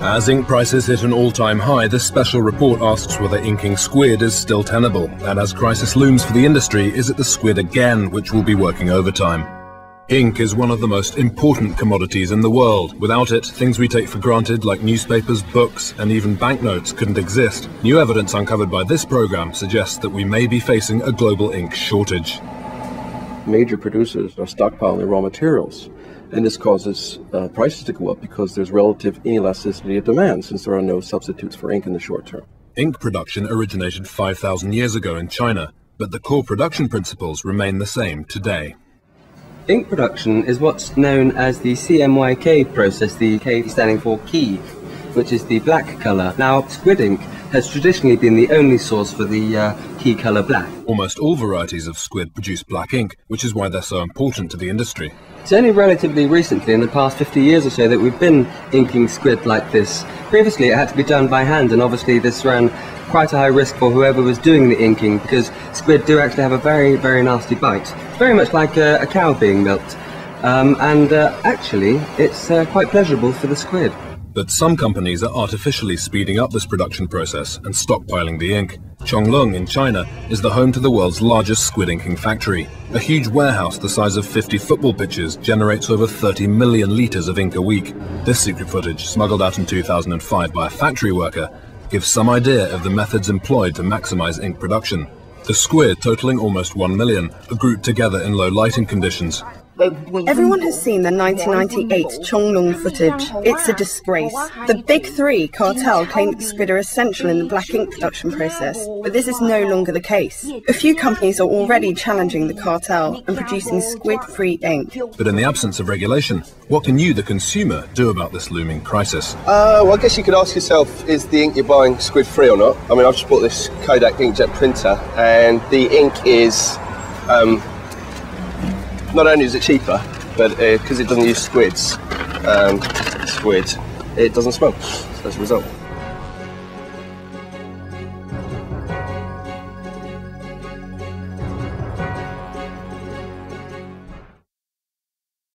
As ink prices hit an all-time high, this special report asks whether inking squid is still tenable, and as crisis looms for the industry, is it the squid again which will be working overtime? Ink is one of the most important commodities in the world. Without it, things we take for granted like newspapers, books, and even banknotes couldn't exist. New evidence uncovered by this program suggests that we may be facing a global ink shortage. Major producers are stockpiling raw materials, and this causes prices to go up because there's relative inelasticity of demand since there are no substitutes for ink in the short term. Ink production originated 5,000 years ago in China, but the core production principles remain the same today. Ink production is what's known as the CMYK process, the K standing for key, which is the black colour. Now, squid ink has traditionally been the only source for the key colour black. Almost all varieties of squid produce black ink, which is why they're so important to the industry. It's only relatively recently, in the past 50 years or so, that we've been inking squid like this. Previously it had to be done by hand, and obviously this ran quite a high risk for whoever was doing the inking, because squid do actually have a very, very nasty bite. It's very much like a cow being milked, actually it's quite pleasurable for the squid. But some companies are artificially speeding up this production process and stockpiling the ink. Chonglung in China is the home to the world's largest squid inking factory. A huge warehouse the size of 50 football pitches generates over 30 million litres of ink a week. This secret footage, smuggled out in 2005 by a factory worker, gives some idea of the methods employed to maximise ink production. The squid, totalling almost 1 million, are grouped together in low lighting conditions. Everyone has seen the 1998 Chonglung footage. It's a disgrace. The Big Three cartel claim that squid are essential in the black ink production process, but this is no longer the case. A few companies are already challenging the cartel and producing squid-free ink. But in the absence of regulation, what can you, the consumer, do about this looming crisis? Well, I guess you could ask yourself, is the ink you're buying squid-free or not? I mean, I've just bought this Kodak inkjet printer, and the ink is not only is it cheaper, but because it doesn't use squid, it doesn't smell as a result.